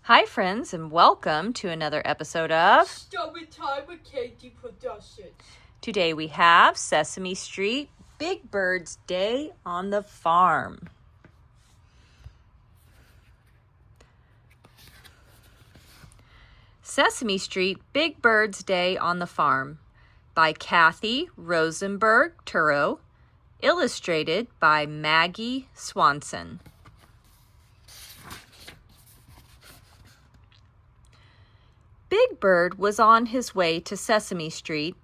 Hi, friends, and welcome to another episode of Summertime with Cathi Productions. Today we have Sesame Street, Big Bird's Day on the Farm. Sesame Street, Big Bird's Day on the Farm by Cathi Rosenberg-Turow, illustrated by Maggie Swanson. Big Bird was on his way to Sesame Street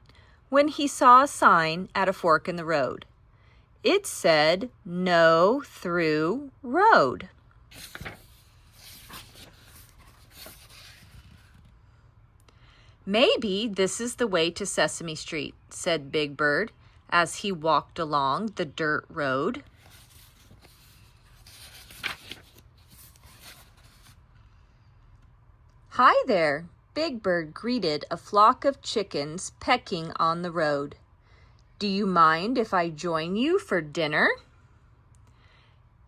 when he saw a sign at a fork in the road. It said, "No Through Road." "Maybe this is the way to Sesame Street," said Big Bird as he walked along the dirt road. "Hi there," Big Bird greeted a flock of chickens pecking on the road. "Do you mind if I join you for dinner?"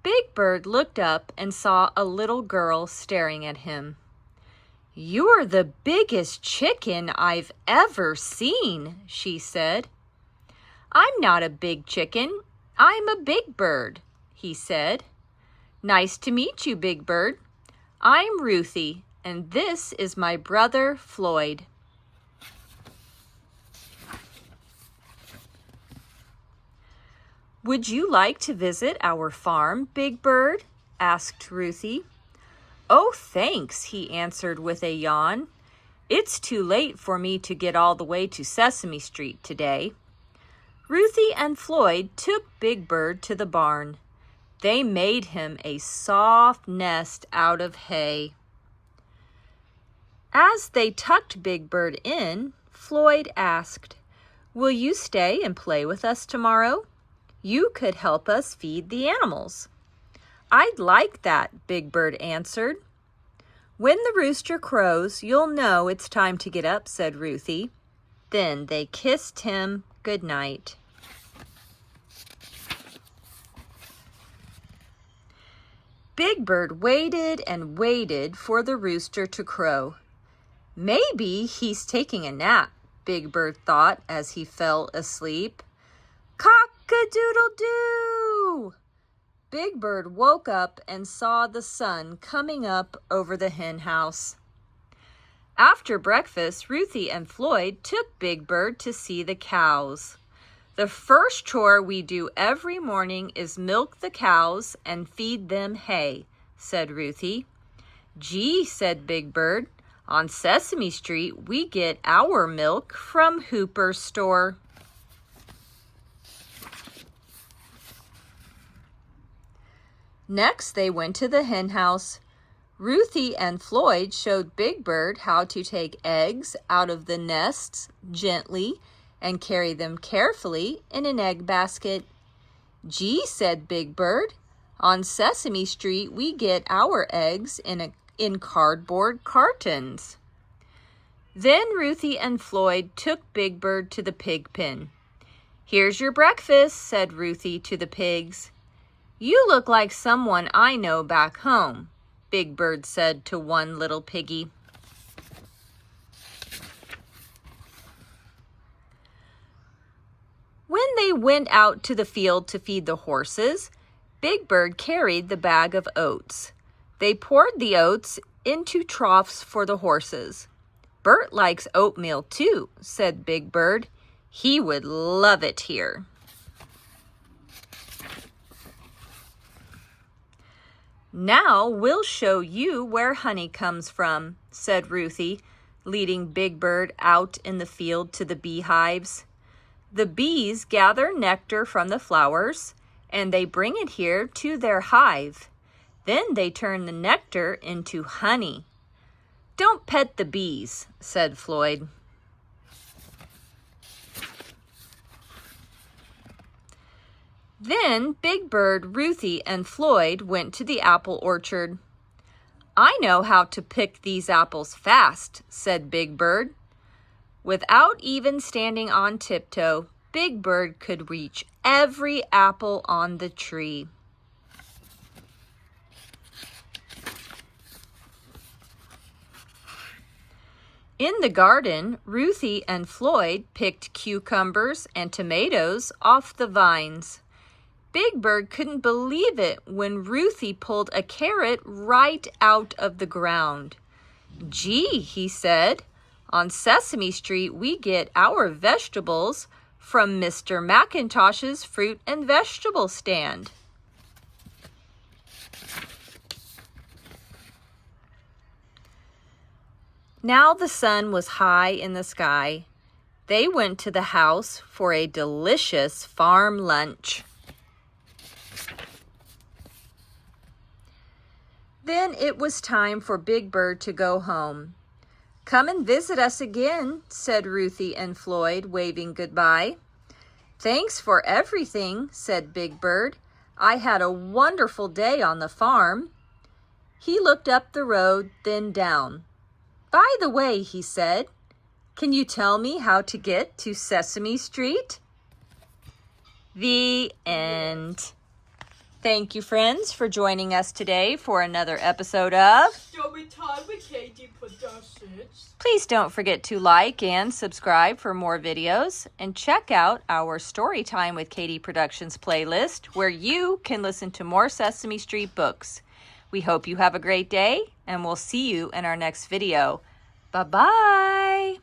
Big Bird looked up and saw a little girl staring at him. "You're the biggest chicken I've ever seen," she said. "I'm not a big chicken. I'm a big bird," he said. "Nice to meet you, Big Bird. I'm Ruthie, and this is my brother, Floyd." "Would you like to visit our farm, Big Bird?" asked Ruthie. "Oh, thanks," he answered with a yawn. "It's too late for me to get all the way to Sesame Street today." Ruthie and Floyd took Big Bird to the barn. They made him a soft nest out of hay. As they tucked Big Bird in, Floyd asked, "Will you stay and play with us tomorrow? You could help us feed the animals." "I'd like that," Big Bird answered. "When the rooster crows, you'll know it's time to get up," said Ruthie. Then they kissed him good night. Big Bird waited and waited for the rooster to crow. "Maybe he's taking a nap," Big Bird thought as he fell asleep. "Cock-a-doodle-doo!" Big Bird woke up and saw the sun coming up over the hen house. After breakfast, Ruthie and Floyd took Big Bird to see the cows. "The first chore we do every morning is milk the cows and feed them hay," said Ruthie. "Gee," said Big Bird, "on Sesame Street we get our milk from Hooper's store." Next, they went to the hen house. Ruthie and Floyd showed Big Bird how to take eggs out of the nests gently and carry them carefully in an egg basket. "Gee," said Big Bird, "on Sesame Street we get our eggs in cardboard cartons." Then Ruthie and Floyd took Big Bird to the pig pen. "Here's your breakfast," said Ruthie to the pigs. "You look like someone I know back home," Big Bird said to one little piggy. When they went out to the field to feed the horses, Big Bird carried the bag of oats. They poured the oats into troughs for the horses. "Bert likes oatmeal too," said Big Bird. "He would love it here." "Now we'll show you where honey comes from," said Ruthie, leading Big Bird out in the field to the beehives. "The bees gather nectar from the flowers, and they bring it here to their hive. Then they turn the nectar into honey." "Don't pet the bees," said Floyd. Then Big Bird, Ruthie, and Floyd went to the apple orchard. "I know how to pick these apples fast," said Big Bird. Without even standing on tiptoe, Big Bird could reach every apple on the tree. In the garden, Ruthie and Floyd picked cucumbers and tomatoes off the vines. Big Bird couldn't believe it when Ruthie pulled a carrot right out of the ground. "Gee," he said, "on Sesame Street we get our vegetables from Mr. McIntosh's fruit and vegetable stand." Now the sun was high in the sky. They went to the house for a delicious farm lunch. Then it was time for Big Bird to go home. "Come and visit us again," said Ruthie and Floyd, waving goodbye. "Thanks for everything," said Big Bird. "I had a wonderful day on the farm." He looked up the road, then down. "By the way," he said, "can you tell me how to get to Sesame Street?" The end. Thank you, friends, for joining us today for another episode of Storytime with Cathi Productions. Please don't forget to like and subscribe for more videos, and check out our Storytime with Cathi Productions playlist where you can listen to more Sesame Street books. We hope you have a great day, and we'll see you in our next video. Bye-bye.